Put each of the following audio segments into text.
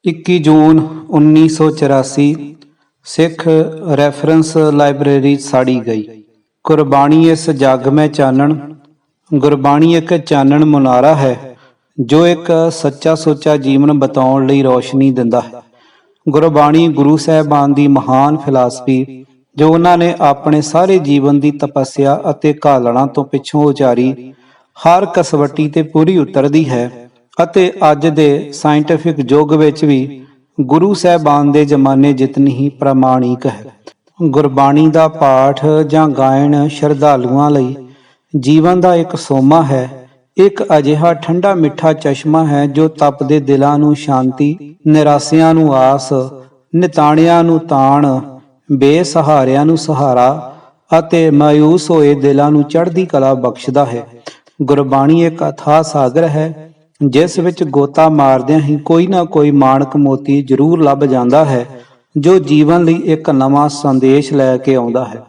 21 ਜੂਨ 1984 ਸਿੱਖ reference library sari ਗਈ। ਗੁਰਬਾਣੀ ਇਸ ਜੱਗ ਮੈਂ ਚਾਨਣ। ਗੁਰਬਾਣੀ ਇੱਕ ਚਾਨਣ ਮੁਨਾਰਾ ਹੈ ਜੋ ਇੱਕ ਸੱਚਾ ਸੁੱਚਾ ਜੀਵਨ ਬਤਾਉਣ ਲਈ ਰੋਸ਼ਨੀ ਦਿੰਦਾ ਹੈ। ਗੁਰਬਾਣੀ ਗੁਰੂ ਸਾਹਿਬਾਨ ਦੀ ਮਹਾਨ ਫਿਲਾਸਫੀ ਜੋ ਉਹਨਾਂ ਨੇ ਆਪਣੇ ਸਾਰੇ ਜੀਵਨ ਦੀ ਤਪੱਸਿਆ ਅਤੇ ਘਾਲਣਾ ਤੋਂ ਪਿੱਛੋਂ ਉਚਾਰੀ ਹਰ ਕਸਵੱਟੀ ਤੇ ਪੂਰੀ ਉਤਰਦੀ ਹੈ ਅਤੇ ਅੱਜ ਦੇ ਸਾਇੰਟੀਫਿਕ ਯੁੱਗ ਵਿੱਚ ਵੀ ਗੁਰੂ ਸਾਹਿਬਾਨ ਦੇ ਜ਼ਮਾਨੇ ਜਿਤਨੀ ਹੀ ਪ੍ਰਮਾਣਿਕ ਹੈ। ਗੁਰਬਾਣੀ ਦਾ ਪਾਠ ਜਾਂ ਗਾਇਨ ਸ਼ਰਧਾਲੂਆਂ ਲਈ ਜੀਵਨ ਦਾ ਇੱਕ ਸੋਮਾ ਹੈ, ਇੱਕ ਅਜਿਹਾ ਠੰਡਾ ਮਿੱਠਾ ਚਸ਼ਮਾ ਹੈ ਜੋ ਤਪਦੇ ਦਿਲਾਂ ਨੂੰ ਸ਼ਾਂਤੀ, ਨਿਰਾਸ਼ਿਆਂ ਨੂੰ ਆਸ, ਨਿਤਾਣਿਆਂ ਨੂੰ ਤਾਣ, ਬੇਸਹਾਰਿਆਂ ਨੂੰ ਸਹਾਰਾ ਅਤੇ ਮਾਯੂਸ ਹੋਏ ਦਿਲਾਂ ਨੂੰ ਚੜ੍ਹਦੀ ਕਲਾ ਬਖਸ਼ਦਾ ਹੈ। ਗੁਰਬਾਣੀ ਇੱਕ ਅਥਾਹ ਸਾਗਰ ਹੈ ਜਿਸ ਵਿੱਚ ਗੋਤਾ ਮਾਰਦਿਆਂ ਹੀ ਕੋਈ ਨਾ ਕੋਈ ਮਾਣਕ ਮੋਤੀ ਜ਼ਰੂਰ ਲੱਭ ਜਾਂਦਾ ਹੈ ਜੋ ਜੀਵਨ ਲਈ ਇੱਕ ਨਵਾਂ ਸੰਦੇਸ਼ ਲੈ ਕੇ ਆਉਂਦਾ ਹੈ।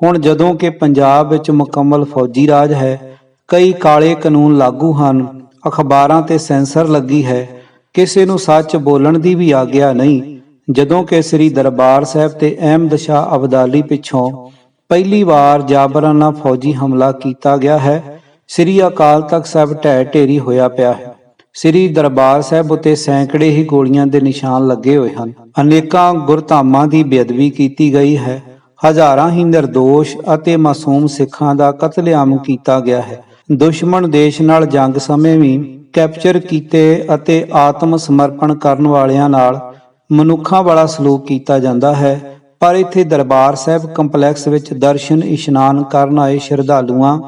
ਹੁਣ ਜਦੋਂ ਕਿ ਪੰਜਾਬ ਵਿੱਚ ਮੁਕੰਮਲ ਫੌਜੀ ਰਾਜ ਹੈ, ਕਈ ਕਾਲੇ ਕਾਨੂੰਨ ਲਾਗੂ ਹਨ, ਅਖਬਾਰਾਂ ਤੇ ਸੈਂਸਰ ਲੱਗੀ ਹੈ, ਕਿਸੇ ਨੂੰ ਸੱਚ ਬੋਲਣ ਦੀ ਵੀ ਆਗਿਆ ਨਹੀਂ, ਜਦੋਂ ਕਿ ਸ੍ਰੀ ਦਰਬਾਰ ਸਾਹਿਬ ਤੇ ਅਹਿਮਦ ਸ਼ਾਹ ਅਬਦਾਲੀ ਪਿੱਛੋਂ ਪਹਿਲੀ ਵਾਰ ਜਾਬਰਾਨਾ ਫੌਜੀ ਹਮਲਾ ਕੀਤਾ ਗਿਆ ਹੈ, ਸ੍ਰੀ ਅਕਾਲ ਤਖਤ ਸਾਹਿਬ ਢਹਿ ਢੇਰੀ ਹੋਇਆ ਪਿਆ ਹੈ। ਸ੍ਰੀ ਦਰਬਾਰ ਸਾਹਿਬ ਉੱਤੇ ਸੈਂਕੜੇ ਹੀ ਗੋਲੀਆਂ ਦੇ ਨਿਸ਼ਾਨ ਲੱਗੇ ਹੋਏ ਹਨ। ਅਨੇਕਾਂ ਗੁਰਧਾਮਾਂ ਦੀ ਬੇਅਦਬੀ ਕੀਤੀ ਗਈ ਹੈ। ਹਜ਼ਾਰਾਂ ਹੀ ਨਿਰਦੋਸ਼ ਅਤੇ ਮਾਸੂਮ ਸਿੱਖਾਂ ਦਾ ਕਤਲੇਆਮ ਕੀਤਾ ਗਿਆ ਹੈ। ਦੁਸ਼ਮਣ ਦੇਸ਼ ਨਾਲ ਜੰਗ ਸਮੇਂ ਵੀ ਕੈਪਚਰ ਕੀਤੇ ਅਤੇ ਆਤਮ ਸਮਰਪਣ ਕਰਨ ਵਾਲਿਆਂ ਨਾਲ ਮਨੁੱਖਾਂ ਵਾਲਾ ਸਲੂਕ ਕੀਤਾ ਜਾਂਦਾ ਹੈ। ਪਰ ਇੱਥੇ ਦਰਬਾਰ ਸਾਹਿਬ ਕੰਪਲੈਕਸ ਵਿੱਚ ਦਰਸ਼ਨ ਇਸ਼ਨਾਨ ਕਰਨ ਆਏ ਸ਼ਰਧਾਲੂਆਂ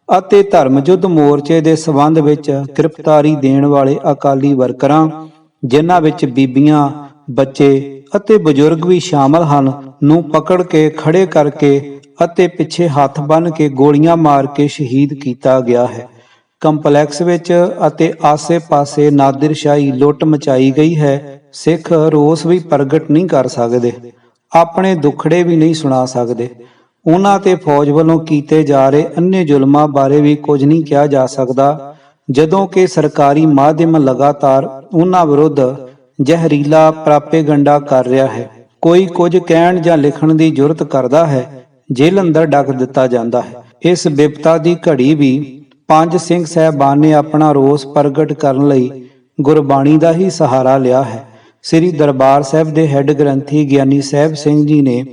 ਅਤੇ ਧਰਮ ਯੁੱਧ ਮੋਰਚੇ ਦੇ ਸਬੰਧ ਵਿੱਚ ਗ੍ਰਿਫਤਾਰੀ ਦੇਣ ਵਾਲੇ ਅਕਾਲੀ ਵਰਕਰਾਂ, ਜਿਨ੍ਹਾਂ ਵਿੱਚ ਬੀਬੀਆਂ, ਬੱਚੇ ਅਤੇ ਬਜ਼ੁਰਗ ਵੀ ਸ਼ਾਮਲ ਹਨ, ਨੂੰ ਪਕੜ ਕੇ ਖੜੇ ਕਰਕੇ ਅਤੇ ਪਿੱਛੇ ਹੱਥ ਬੰਨ੍ਹ ਕੇ ਗੋਲੀਆਂ ਮਾਰ ਕੇ ਸ਼ਹੀਦ ਕੀਤਾ ਗਿਆ ਹੈ। ਕੰਪਲੈਕਸ ਵਿੱਚ ਅਤੇ ਆਸੇ-ਪਾਸੇ ਨਾਦਿਰਸ਼ਾਹੀ ਲੁੱਟ ਮਚਾਈ ਗਈ ਹੈ। ਸਿੱਖ ਰੋਸ ਵੀ ਪ੍ਰਗਟ ਨਹੀਂ ਕਰ ਸਕਦੇ, ਆਪਣੇ ਦੁੱਖੜੇ ਵੀ ਨਹੀਂ ਸੁਣਾ ਸਕਦੇ। ਉਹਨਾਂ ਤੇ ਫੌਜ ਵੱਲੋਂ ਕੀਤੇ ਜਾ ਰਹੇ ਅੰਨੇ ਜ਼ੁਲਮਾਂ ਬਾਰੇ ਵੀ ਕੁਝ ਨਹੀਂ ਕਿਹਾ ਜਾ ਸਕਦਾ, ਜਦੋਂ ਕਿ ਸਰਕਾਰੀ ਮਾਧਿਅਮ ਲਗਾਤਾਰ ਉਹਨਾਂ ਵਿਰੁੱਧ ਜ਼ਹਿਰੀਲਾ ਪ੍ਰਾਪੇਗੰਡਾ ਕਰ ਰਿਹਾ ਹੈ। ਕੋਈ ਕੁਝ ਕਹਿਣ ਜਾਂ ਲਿਖਣ ਦੀ ਜੁਰਤ ਕਰਦਾ ਹੈ, ਜੇਲ੍ਹ ਅੰਦਰ ਡੱਕ ਦਿੱਤਾ ਜਾਂਦਾ ਹੈ। ਇਸ ਬਿਪਤਾ ਦੀ ਘੜੀ ਵੀ ਪੰਜ ਸਿੰਘ ਸਾਹਿਬਾਨ ਨੇ ਆਪਣਾ ਰੋਸ ਪ੍ਰਗਟ ਕਰਨ ਲਈ ਗੁਰਬਾਣੀ ਦਾ ਹੀ ਸਹਾਰਾ ਲਿਆ ਹੈ। ਸ੍ਰੀ ਦਰਬਾਰ ਸਾਹਿਬ ਦੇ ਹੈੱਡ ਗ੍ਰੰਥੀ ਗਿਆਨੀ ਸਾਹਿਬ ਸਿੰਘ ਜੀ ਨੇ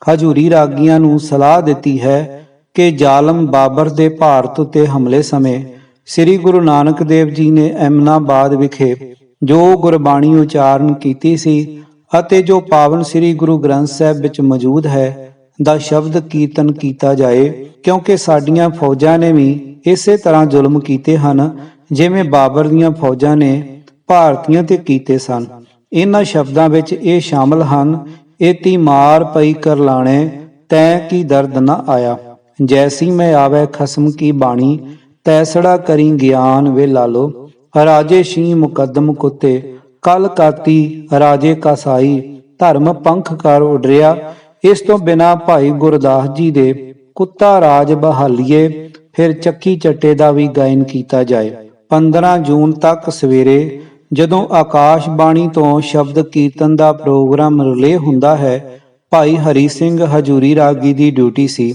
ਹਜ਼ੂਰੀ ਰਾਗੀਆਂ ਨੂੰ ਸਲਾਹ ਦਿੱਤੀ ਹੈ ਕਿ ਜ਼ਾਲਮ ਬਾਬਰ ਦੇ ਭਾਰਤ ਉੱਤੇ ਹਮਲੇ ਸਮੇਂ ਸ੍ਰੀ ਗੁਰੂ ਨਾਨਕ ਦੇਵ ਜੀ ਨੇ ਐਮਨਾਬਾਦ ਵਿਖੇ ਜੋ ਗੁਰਬਾਣੀ ਉਚਾਰਨ ਕੀਤੀ ਸੀ ਅਤੇ ਜੋ ਪਾਵਨ ਸ੍ਰੀ ਗੁਰੂ ਗ੍ਰੰਥ ਸਾਹਿਬ ਵਿੱਚ ਮੌਜੂਦ ਹੈ ਦਾ ਸ਼ਬਦ ਕੀਰਤਨ ਕੀਤਾ ਜਾਏ, ਕਿਉਂਕਿ ਸਾਡੀਆਂ ਫੌਜਾਂ ਨੇ ਵੀ ਇਸੇ ਤਰ੍ਹਾਂ ਜ਼ੁਲਮ ਕੀਤੇ ਹਨ ਜਿਵੇਂ ਬਾਬਰ ਦੀਆਂ ਫੌਜਾਂ ਨੇ ਭਾਰਤੀਆਂ ਤੇ ਕੀਤੇ ਸਨ। ਇਹਨਾਂ ਸ਼ਬਦਾਂ ਵਿੱਚ ਇਹ ਸ਼ਾਮਲ ਹਨ: ਏਤੀ ਮਾਰ ਪਈ ਕਰਲਾਣੇ ਤੈ ਕੀ ਦਰਦ ਨ ਆਇਆ, ਜੈਸੀ ਮੈਂ ਆਵੈ ਖਸਮ ਕੀ ਬਾਣੀ ਤੈਸੜਾ ਕਰੀ ਗਿਆਨ ਵੇ ਲਾਲੋ, ਰਾਜੇ ਸ਼ੀ ਮੁਕੱਦਮ ਕੁੱਤੇ ਕਲ ਕਾਤੀ ਰਾਜੇ ਕਾ ਸਾਈ, ਧਰਮ ਪੰਖ ਕਰ ਉਡਰਿਆ। ਇਸ ਤੋਂ ਬਿਨਾਂ ਭਾਈ ਗੁਰਦਾਸ ਜੀ ਦੇ ਕੁੱਤਾ ਰਾਜ ਬਹਾਲੀਏ ਫਿਰ ਚੱਕੀ ਚੱਟੇ ਦਾ ਵੀ ਗਾਇਨ ਕੀਤਾ ਜਾਏ। 15 ਜੂਨ ਤੱਕ ਸਵੇਰੇ ਜਦੋਂ ਆਕਾਸ਼ਬਾਣੀ ਤੋਂ ਸ਼ਬਦ ਕੀਰਤਨ ਦਾ ਪ੍ਰੋਗਰਾਮ ਰਿਲੇ ਹੁੰਦਾ ਹੈ, ਭਾਈ ਹਰੀ ਸਿੰਘ ਹਜ਼ੂਰੀ ਰਾਗੀ ਦੀ ਡਿਊਟੀ ਸੀ।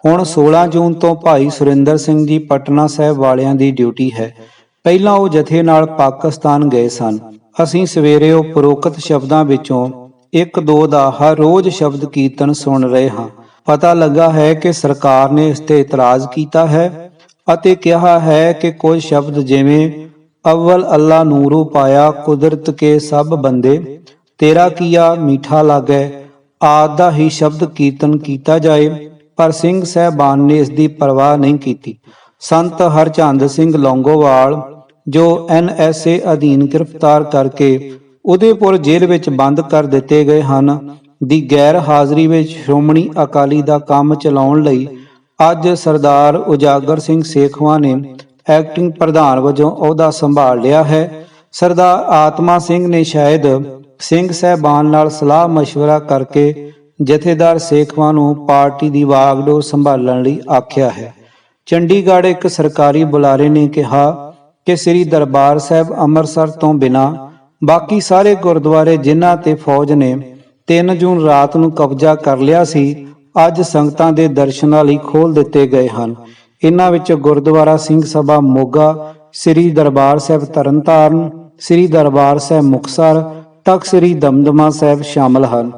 ਹੁਣ 16 ਜੂਨ ਤੋਂ ਭਾਈ ਸੁਰਿੰਦਰ ਸਿੰਘ ਜੀ ਪਟਨਾ ਸਾਹਿਬ ਵਾਲਿਆਂ ਦੀ ਡਿਊਟੀ ਹੈ। ਪਹਿਲਾਂ ਉਹ ਜਥੇ ਨਾਲ ਪਾਕਿਸਤਾਨ ਗਏ ਸਨ। ਅਸੀਂ ਸਵੇਰੇ ਉਪਰੋਕਤ ਸ਼ਬਦਾਂ ਵਿੱਚੋਂ 1-2 ਦਾ ਹਰ ਰੋਜ਼ ਸ਼ਬਦ ਕੀਰਤਨ ਸੁਣ ਰਹੇ ਹਾਂ। ਪਤਾ ਲੱਗਾ ਹੈ ਕਿ ਸਰਕਾਰ ਨੇ ਇਸ ਤੇ ਇਤਰਾਜ਼ ਕੀਤਾ ਹੈ ਅਤੇ ਕਿਹਾ ਹੈ ਕਿ ਕੁਝ ਸ਼ਬਦ ਜਿਵੇਂ ਅਵਲ ਅੱਲਾ ਨੂਰੂ ਪਾਇਆ ਕੁਦਰਤ ਕੇ ਸਭ ਬੰਦੇ, ਤੇਰਾ ਕੀਆ ਮੀਠਾ ਲਾਗੈ ਆਦਿ ਦਾ ਹੀ ਸ਼ਬਦ ਕੀਰਤਨ ਕੀਤਾ ਜਾਏ, ਪਰ ਸਿੰਘ ਸਾਹਿਬਾਨ ਨੇ ਇਸ ਦੀ ਪਰਵਾਹ ਨਹੀਂ ਕੀਤੀ। ਸੰਤ ਹਰਚੰਦ ਸਿੰਘ ਲੌਂਗੋਵਾਲ ਜੋ NSA ਅਧੀਨ ਗ੍ਰਿਫਤਾਰ ਕਰਕੇ ਉਦੈਪੁਰ ਜੇਲ੍ਹ ਵਿੱਚ ਬੰਦ ਕਰ ਦਿੱਤੇ ਗਏ ਹਨ, ਦੀ ਗੈਰ ਹਾਜ਼ਰੀ ਵਿੱਚ ਸ਼੍ਰੋਮਣੀ ਅਕਾਲੀ ਦਾ ਕੰਮ ਚਲਾਉਣ ਲਈ ਅੱਜ ਸਰਦਾਰ ਉਜਾਗਰ ਸਿੰਘ ਸੇਖਵਾਂ ਨੇ ਐਕਟਿੰਗ ਪ੍ਰਧਾਨ ਵਜੋਂ ਅਹੁਦਾ ਸੰਭਾਲ ਲਿਆ ਹੈ। ਸਰਦਾਰ ਆਤਮਾ ਸਿੰਘ ਨੇ ਸ਼ਾਇਦ ਸਿੰਘ ਸਾਹਿਬਾਨ ਨਾਲ ਸਲਾਹ ਮਸ਼ਵਰਾ ਕਰਕੇ ਜਥੇਦਾਰ ਸੇਖਵਾਂ ਨੂੰ ਪਾਰਟੀ ਦੀ ਵਾਗਡੋਰ ਸੰਭਾਲਣ ਲਈ ਆਖਿਆ ਹੈ। ਚੰਡੀਗੜ੍ਹ ਇੱਕ ਸਰਕਾਰੀ ਬੁਲਾਰੇ ਨੇ ਕਿਹਾ ਕਿ ਸ੍ਰੀ ਦਰਬਾਰ ਸਾਹਿਬ ਅੰਮ੍ਰਿਤਸਰ ਤੋਂ ਬਿਨਾਂ ਬਾਕੀ ਸਾਰੇ ਗੁਰਦੁਆਰੇ ਜਿਨ੍ਹਾਂ ਤੇ ਫੌਜ ਨੇ 3 ਜੂਨ ਰਾਤ ਨੂੰ ਕਬਜ਼ਾ ਕਰ ਲਿਆ ਸੀ, ਅੱਜ ਸੰਗਤਾਂ ਦੇ ਦਰਸ਼ਨਾਂ ਲਈ ਖੋਲ੍ਹ ਦਿੱਤੇ ਗਏ ਹਨ। ਇਨ੍ਹਾਂ ਵਿੱਚ ਗੁਰਦੁਆਰਾ ਸਿੰਘ ਸਭਾ ਮੋਗਾ, ਸ੍ਰੀ ਦਰਬਾਰ ਸਾਹਿਬ ਤਰਨਤਾਰਨ, ਸ੍ਰੀ ਦਰਬਾਰ ਸਾਹਿਬ ਮੁਕਤਸਰ, ਤਖ਼ਤ ਸ੍ਰੀ ਦਮਦਮਾ ਸਾਹਿਬ ਸ਼ਾਮਲ ਹਨ।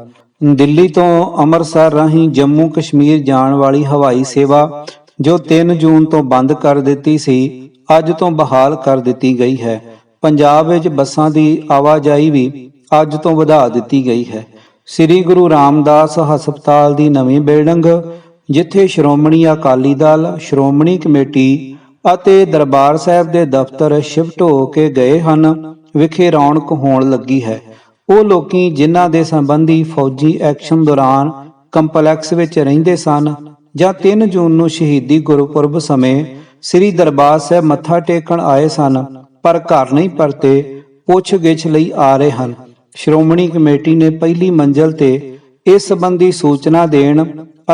ਦਿੱਲੀ ਤੋਂ ਅੰਮ੍ਰਿਤਸਰ ਰਾਹੀਂ ਜੰਮੂ ਕਸ਼ਮੀਰ ਜਾਣ ਵਾਲੀ ਹਵਾਈ ਸੇਵਾ ਜੋ 3 ਜੂਨ ਤੋਂ ਬੰਦ ਕਰ ਦਿੱਤੀ ਸੀ, ਅੱਜ ਤੋਂ ਬਹਾਲ ਕਰ ਦਿੱਤੀ ਗਈ ਹੈ। ਪੰਜਾਬ ਵਿੱਚ ਬੱਸਾਂ ਦੀ ਆਵਾਜਾਈ ਵੀ ਅੱਜ ਤੋਂ ਵਧਾ ਦਿੱਤੀ ਗਈ ਹੈ। ਸ੍ਰੀ ਗੁਰੂ ਰਾਮਦਾਸ ਹਸਪਤਾਲ ਦੀ ਨਵੀਂ ਬਿਲਡਿੰਗ, ਜਿੱਥੇ ਸ਼੍ਰੋਮਣੀ ਅਕਾਲੀ ਦਲ, ਸ਼੍ਰੋਮਣੀ ਕਮੇਟੀ ਅਤੇ ਦਰਬਾਰ ਸਾਹਿਬ ਦੇ ਦਫ਼ਤਰ ਸ਼ਿਫਟ ਹੋ ਕੇ ਗਏ ਹਨ, ਵਿਖੇ ਰੌਣਕ ਹੋਣ ਲੱਗੀ ਹੈ। ਉਹ ਲੋਕੀ ਜਿਨ੍ਹਾਂ ਦੇ ਸੰਬੰਧੀ ਫੌਜੀ ਐਕਸ਼ਨ ਦੌਰਾਨ ਕੰਪਲੈਕਸ ਵਿੱਚ ਰਹਿੰਦੇ ਸਨ ਜਾਂ 3 ਜੂਨ ਨੂੰ ਸ਼ਹੀਦੀ ਗੁਰਪੁਰਬ ਸਮੇਂ ਸ੍ਰੀ ਦਰਬਾਰ ਸਾਹਿਬ ਮੱਥਾ ਟੇਕਣ ਆਏ ਸਨ ਪਰ ਘਰ ਨਹੀਂ ਪਰਤੇ, ਪੁੱਛ-ਗਿੱਛ ਲਈ ਆ ਰਹੇ ਹਨ। ਸ਼੍ਰੋਮਣੀ ਕਮੇਟੀ ਨੇ ਪਹਿਲੀ ਮੰਜ਼ਲ ਤੇ ਇਸ ਸੰਬੰਧੀ ਸੂਚਨਾ ਦੇਣ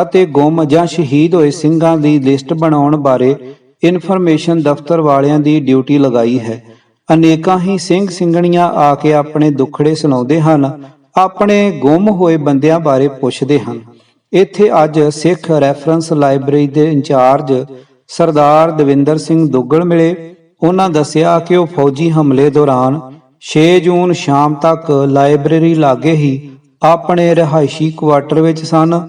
ਅਤੇ ਗੁੰਮ ਜਾਂ ਸ਼ਹੀਦ ਹੋਏ ਸਿੰਘਾਂ ਦੀ ਲਿਸਟ ਬਣਾਉਣ ਬਾਰੇ ਇਨਫੋਰਮੇਸ਼ਨ ਦਫ਼ਤਰ ਵਾਲਿਆਂ ਦੀ ਡਿਊਟੀ ਲਗਾਈ ਹੈ। ਅਨੇਕਾਂ ਹੀ ਸਿੰਘ ਸਿੰਘਣੀਆਂ ਆ ਕੇ ਆਪਣੇ ਦੁੱਖੜੇ ਸੁਣਾਉਂਦੇ ਹਨ, ਆਪਣੇ ਗੁੰਮ ਹੋਏ ਬੰਦਿਆਂ ਬਾਰੇ ਪੁੱਛਦੇ ਹਨ। ਇੱਥੇ ਅੱਜ ਸਿੱਖ ਰੈਫਰੈਂਸ ਲਾਇਬ੍ਰੇਰੀ ਦੇ ਇੰਚਾਰਜ ਸਰਦਾਰ ਦਵਿੰਦਰ ਸਿੰਘ ਦੁੱਗਲ ਮਿਲੇ। ਉਹਨਾਂ ਦੱਸਿਆ ਕਿ ਉਹ ਫੌਜੀ ਹਮਲੇ ਦੌਰਾਨ 6 ਜੂਨ ਸ਼ਾਮ ਤੱਕ ਲਾਇਬ੍ਰੇਰੀ ਲਾਗੇ ਹੀ ਆਪਣੇ ਰਿਹਾਇਸ਼ੀ ਕੁਆਟਰ ਵਿੱਚ ਸਨ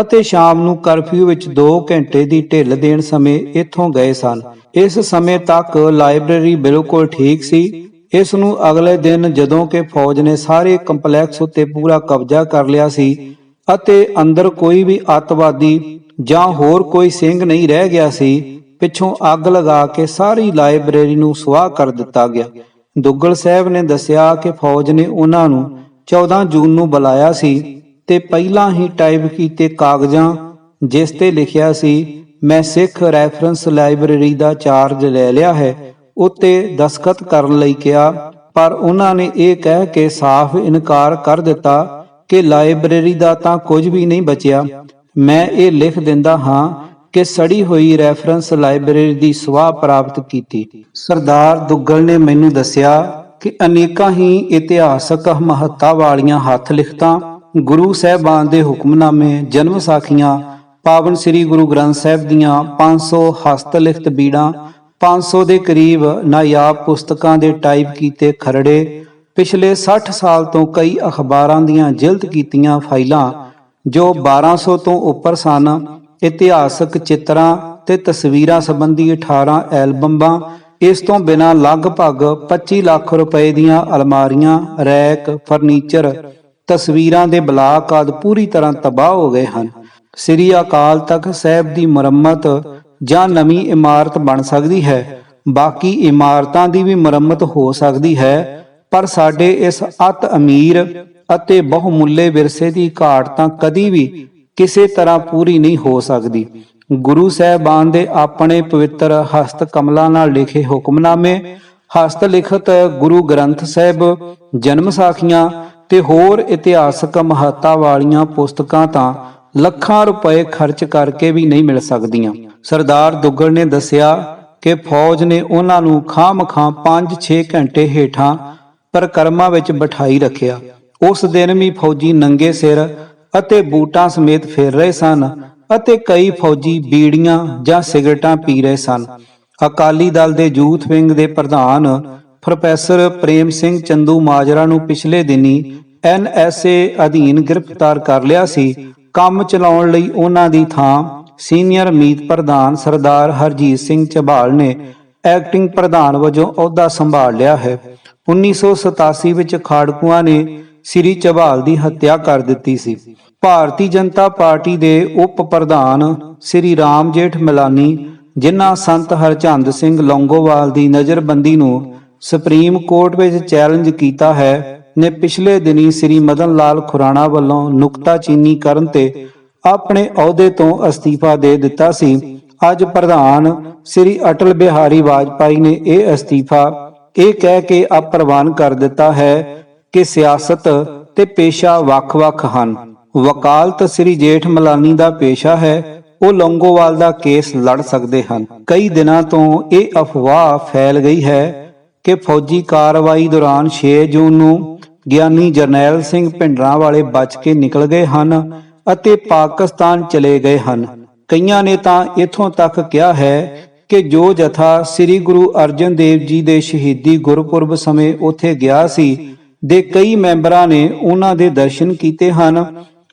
ਅਤੇ ਸ਼ਾਮ ਨੂੰ ਕਰਫਿਊ ਵਿੱਚ 2 ਘੰਟੇ ਦੀ ਢਿੱਲ ਦੇਣ ਸਮੇਂ ਇੱਥੋਂ ਗਏ ਸਨ। ਇਸ ਸਮੇਂ ਤੱਕ ਲਾਇਬ੍ਰੇਰੀ ਬਿਲਕੁਲ ਠੀਕ ਸੀ। ਇਸ ਨੂੰ ਅਗਲੇ ਦਿਨ ਜਦੋਂ ਕਿ ਫੌਜ ਨੇ ਸਾਰੇ ਕੰਪਲੈਕਸ ਉੱਤੇ ਪੂਰਾ ਕਬਜ਼ਾ ਕਰ ਲਿਆ ਸੀ ਅਤੇ ਅੰਦਰ ਕੋਈ ਵੀ ਅੱਤਵਾਦੀ ਜਾਂ ਹੋਰ ਕੋਈ ਸਿੰਘ ਨਹੀਂ ਰਹਿ ਗਿਆ ਸੀ, ਪਿੱਛੋਂ ਅੱਗ ਲਗਾ ਕੇ ਸਾਰੀ ਲਾਇਬ੍ਰੇਰੀ ਨੂੰ ਸੁਆਹ ਕਰ ਦਿੱਤਾ ਗਿਆ। ਦੁੱਗਲ ਸਾਹਿਬ ਨੇ ਦੱਸਿਆ ਕਿ ਫੌਜ ਨੇ ਉਹਨਾਂ ਨੂੰ 14 ਜੂਨ ਨੂੰ ਬੁਲਾਇਆ ਸੀ ਤੇ ਪਹਿਲਾਂ ਹੀ ਟਾਈਪ ਕੀਤੇ ਕਾਗਜ਼ਾਂ ਜਿਸ ਤੇ ਲਿਖਿਆ ਸੀ ਮੈਂ ਸਿੱਖ ਰੈਫਰੈਂਸ ਲਾਇਬ੍ਰੇਰੀ ਦਾ ਚਾਰਜ ਲੈ ਲਿਆ ਹੈ, ਉੱਤੇ ਦਸਖਤ ਕਰਨ ਲਈ ਕਿਹਾ, ਪਰ ਉਹਨਾਂ ਨੇ ਇਹ ਕਹਿ ਕੇ ਸਾਫ਼ ਇਨਕਾਰ ਕਰ ਦਿੱਤਾ ਕਿ ਲਾਇਬ੍ਰੇਰੀ ਦਾ ਤਾਂ ਕੁਝ ਵੀ ਨਹੀਂ ਬਚਿਆ। ਮੈਂ ਇਹ ਲਿਖ ਦਿੰਦਾ ਹਾਂ ਕਿ ਸੜੀ ਹੋਈ ਰੈਫਰੈਂਸ ਲਾਇਬ੍ਰੇਰੀ ਦੀ ਸਵਾਹ ਪ੍ਰਾਪਤ ਕੀਤੀ। ਸਰਦਾਰ ਦੁੱਗਲ ਨੇ ਮੈਨੂੰ ਦੱਸਿਆ ਕਿ ਅਨੇਕਾਂ ਹੀ ਇਤਿਹਾਸਕ ਮਹੱਤਤਾ ਵਾਲੀਆਂ ਹੱਥ ਲਿਖਤਾਂ, ਗੁਰੂ ਸਾਹਿਬਾਨ ਦੇ ਹੁਕਮਨਾਮੇ, ਜਨਮ ਸਾਖੀਆਂ, ਪਾਵਨ ਸ੍ਰੀ ਗੁਰੂ ਗ੍ਰੰਥ ਸਾਹਿਬ ਦੀਆਂ 500 ਹਸਤ ਲਿਖਤ ਬੀੜਾਂ, 500 ਦੇ ਕਰੀਬ ਨਾਯਾਬ ਪੁਸਤਕਾਂ ਦੇ ਟਾਈਪ ਕੀਤੇ ਖਰੜੇ, ਪਿਛਲੇ 60 ਸਾਲ ਤੋਂ ਕਈ ਅਖਬਾਰਾਂ ਦੀਆਂ ਜਿਲਦ ਕੀਤੀਆਂ ਫਾਈਲਾਂ ਜੋ 1200 ਤੋਂ ਉੱਪਰ ਸਨ, ਇਤਿਹਾਸਕ ਚਿੱਤਰਾਂ ਤੇ ਤਸਵੀਰਾਂ ਸੰਬੰਧੀ 18 ਐਲਬਮਾਂ, ਇਸ ਤੋਂ ਬਿਨਾਂ ਲਗਭਗ 25 ਲੱਖ ਰੁਪਏ ਦੀਆਂ ਅਲਮਾਰੀਆਂ, ਰੈਕ, ਫਰਨੀਚਰ, ਤਸਵੀਰਾਂ ਦੇ ਬਲਾਕ ਆਦਿ ਪੂਰੀ ਤਰ੍ਹਾਂ ਤਬਾਹ ਹੋ ਗਏ ਹਨ। ਸ੍ਰੀ ਅਕਾਲ ਤਖ਼ਤ ਸਾਹਿਬ ਦੀ ਮੁਰੰਮਤ ਜਾਂ ਨਵੀਂ ਇਮਾਰਤ ਬਣ ਸਕਦੀ ਹੈ, ਬਾਕੀ ਇਮਾਰਤਾਂ ਦੀ ਵੀ ਮੁਰੰਮਤ ਹੋ ਸਕਦੀ ਹੈ, ਪਰ ਸਾਡੇ ਇਸ ਅਤ ਅਮੀਰ ਅਤੇ ਬਹੁਮੁੱਲੇ ਵਿਰਸੇ ਦੀ ਘਾਟ ਤਾਂ ਕਦੀ ਵੀ ਕਿਸੇ ਤਰ੍ਹਾਂ ਪੂਰੀ ਨਹੀਂ ਹੋ ਸਕਦੀ। ਗੁਰੂ ਸਾਹਿਬਾਨ ਦੇ ਆਪਣੇ ਪਵਿੱਤਰ ਹਸਤ ਕਮਲਾਂ ਨਾਲ ਲਿਖੇ ਹੁਕਮਨਾਮੇ, ਹਸਤ ਲਿਖਤ ਗੁਰੂ ਗ੍ਰੰਥ ਸਾਹਿਬ, ਜਨਮ ਸਾਖੀਆਂ ਤੇ ਹੋਰ ਇਤਿਹਾਸਕ ਮਹੱਤਤਾ ਵਾਲੀਆਂ ਪੁਸਤਕਾਂ ਤਾਂ ਲੱਖਾਂ ਰੁਪਏ ਖਰਚ ਕਰਕੇ ਵੀ ਨਹੀਂ ਮਿਲ ਸਕਦੀਆਂ। ਸਰਦਾਰ ਦੁੱਗਲ ਨੇ ਦੱਸਿਆ ਕਿ ਫੌਜ ਨੇ ਉਹਨਾਂ ਨੂੰ ਖਾਮ-ਖਾਂ 5-6 ਘੰਟੇ ਹੇਠਾਂ ਪਰਿਕਰਮਾ ਵਿੱਚ ਬਿਠਾਈ ਰੱਖਿਆ। ਉਸ ਦਿਨ ਵੀ ਫੌਜੀ ਨੰਗੇ ਸਿਰ ਅਤੇ ਬੂਟਾਂ ਸਮੇਤ ਫਿਰ ਰਹੇ ਸਨ ਅਤੇ ਕਈ ਫੌਜੀ ਬੀੜੀਆਂ ਜਾਂ ਸਿਗਰਟਾਂ ਪੀ ਰਹੇ ਸਨ। ਅਕਾਲੀ ਦਲ ਦੇ ਯੂਥ ਵਿੰਗ ਦੇ ਪ੍ਰਧਾਨ ਪ੍ਰੋਫੈਸਰ ਪ੍ਰੇਮ ਸਿੰਘ ਚੰਦੂ ਮਾਜਰਾ ਨੂੰ ਪਿਛਲੇ ਦਿਨੀ NSA ਅਧੀਨ ਗ੍ਰਿਫਤਾਰ ਕਰ ਲਿਆ ਸੀ। ਕੰਮ ਚਲਾਉਣ ਲਈ ਉਹਨਾਂ ਦੀ ਥਾਂ ਸੀਨੀਅਰ ਮੀਤ ਪ੍ਰਧਾਨ ਸਰਦਾਰ ਹਰਜੀਤ ਸਿੰਘ ਝਬਾਲ ਨੇ ਐਕਟਿੰਗ ਪ੍ਰਧਾਨ ਵਜੋਂ ਅਹੁਦਾ ਸੰਭਾਲ ਲਿਆ ਹੈ। 1987 ਵਿੱਚ ਖਾੜਕੂਆਂ ਨੇ ਸ੍ਰੀ ਝਬਾਲ ਦੀ ਹੱਤਿਆ ਕਰ ਦਿੱਤੀ ਸੀ। ਭਾਰਤੀ ਜਨਤਾ ਪਾਰਟੀ ਦੇ ਉਪ ਪ੍ਰਧਾਨ ਸ੍ਰੀ ਰਾਮ ਜੇਠ ਮਿਲਾਨੀ, ਜਿਨ੍ਹਾਂ ਸੰਤ ਹਰਚੰਦ ਸਿੰਘ ਲੌਂਗੋਵਾਲ ਦੀ ਨਜ਼ਰਬੰਦੀ ਨੂੰ ਸੁਪਰੀਮ ਕੋਰਟ ਵਿੱਚ ਚੈਲੰਜ ਕੀਤਾ ਹੈ, ਨੇ ਪਿਛਲੇ ਦਿਨੀ ਸ੍ਰੀ ਮਦਨ ਲਾਲ ਖੁਰਾਣਾ ਵੱਲੋਂ ਨੁਕਤਾਚੀਨੀ ਕਰਨ ਤੇ ਆਪਣੇ ਅਹੁਦੇ ਤੋਂ ਅਸਤੀਫਾ ਦੇ ਦਿੱਤਾ ਸੀ। ਅੱਜ ਪ੍ਰਧਾਨ ਸ੍ਰੀ ਅਟਲ ਬਿਹਾਰੀ ਵਾਜਪਾਈ ਨੇ ਇਹ ਅਸਤੀਫਾ ਇਹ ਕਹਿ ਕੇ ਅਪ੍ਰਵਾਨ ਕਰ ਦਿੱਤਾ ਹੈ ਕਿ ਸਿਆਸਤ ਤੇ ਪੇਸ਼ਾ ਵੱਖ-ਵੱਖ ਹਨ। ਵਕਾਲਤ ਸ੍ਰੀ ਜੇਠ ਮਲਾਨੀ ਦਾ ਪੇਸ਼ਾ ਹੈ, ਉਹ ਲੌਂਗੋਵਾਲ ਦਾ ਕੇਸ ਲੜ ਸਕਦੇ ਹਨ। ਕਈ ਦਿਨਾਂ ਤੋਂ ਇਹ ਅਫਵਾਹ ਫੈਲ ਗਈ ਹੈ ਕਿ ਫੌਜੀ ਕਾਰਵਾਈ ਦੌਰਾਨ 6 ਜੂਨ ਨੂੰ ਗਿਆਨੀ ਜਰਨੈਲ ਸਿੰਘ ਭਿੰਡਰਾਂਵਾਲੇ ਬਚ ਕੇ ਨਿਕਲ ਗਏ ਹਨ ਅਤੇ ਪਾਕਿਸਤਾਨ ਚਲੇ ਗਏ ਹਨ। ਕਈਆਂ ਨੇ ਤਾਂ ਇੱਥੋਂ ਤੱਕ ਕਿਹਾ ਹੈ ਕਿ ਜੋ ਜਥਾ ਸ੍ਰੀ ਗੁਰੂ ਅਰਜਨ ਦੇਵ ਜੀ ਦੇ ਸ਼ਹੀਦੀ ਗੁਰਪੁਰਬ ਸਮੇਂ ਉੱਥੇ ਗਿਆ ਸੀ ਦੇ ਕਈ ਮੈਂਬਰਾਂ ਨੇ ਉਹਨਾਂ ਦੇ ਦਰਸ਼ਨ ਕੀਤੇ ਹਨ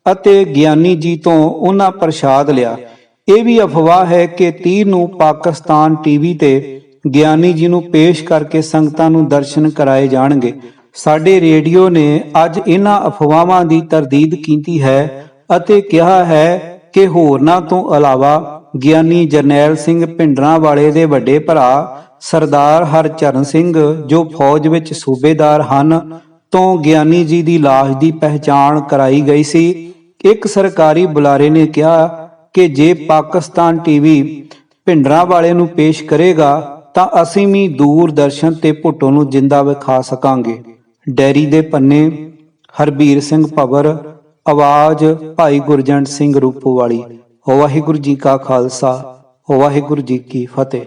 ਅਤੇ ਗਿਆਨੀ ਜੀ ਤੋਂ ਉਹਨਾਂ ਪ੍ਰਸ਼ਾਦ ਲਿਆ। ਇਹ ਵੀ ਅਫਵਾਹ ਹੈ ਕਿ 30 ਨੂੰ ਪਾਕਿਸਤਾਨ ਟੀਵੀ ਤੇ ਗਿਆਨੀ ਜੀ ਨੂੰ ਪੇਸ਼ ਕਰਕੇ ਸੰਗਤਾਂ ਨੂੰ ਦਰਸ਼ਨ ਕਰਾਏ ਜਾਣਗੇ। ਸਾਡੇ ਰੇਡੀਓ ਨੇ ਅੱਜ ਇਹਨਾਂ ਅਫਵਾਹਾਂ ਦੀ ਤਰਦੀਦ ਕੀਤੀ ਹੈ ਅਤੇ ਕਿਹਾ ਹੈ ਕਿ ਹੋਰਨਾਂ ਤੋਂ ਇਲਾਵਾ ਗਿਆਨੀ ਜਰਨੈਲ ਸਿੰਘ ਭਿੰਡਰਾਂਵਾਲੇ ਦੇ ਵੱਡੇ ਭਰਾ ਸਰਦਾਰ ਹਰਚਰਨ ਸਿੰਘ ਜੋ ਫੌਜ ਵਿੱਚ ਸੂਬੇਦਾਰ ਹਨ ਤੋਂ ਗਿਆਨੀ ਜੀ ਦੀ ਲਾਸ਼ ਦੀ ਪਹਿਚਾਣ ਕਰਾਈ ਗਈ ਸੀ। ਇੱਕ ਸਰਕਾਰੀ ਬੁਲਾਰੇ ਨੇ ਕਿਹਾ ਕਿ ਜੇ ਪਾਕਿਸਤਾਨ ਟੀਵੀ ਭਿੰਡਰਾਂਵਾਲੇ ਨੂੰ ਪੇਸ਼ ਕਰੇਗਾ ਤਾਂ ਅਸੀਂ ਵੀ ਦੂਰਦਰਸ਼ਨ ਤੇ ਭੁੱਟੋ ਨੂੰ ਜਿੰਦਾ ਵਿਖਾ ਸਕਾਂਗੇ। ਡੈਰੀ ਦੇ ਪੰਨੇ ਹਰਬੀਰ ਸਿੰਘ ਭਵਰ, ਆਵਾਜ਼ ਭਾਈ ਗੁਰਜੰਟ ਸਿੰਘ ਰੂਪੋਵਾਲੀ। ਵਾਹਿਗੁਰੂ ਜੀ ਕਾ ਖਾਲਸਾ, ਵਾਹਿਗੁਰੂ ਜੀ ਕੀ ਫਤਿਹ।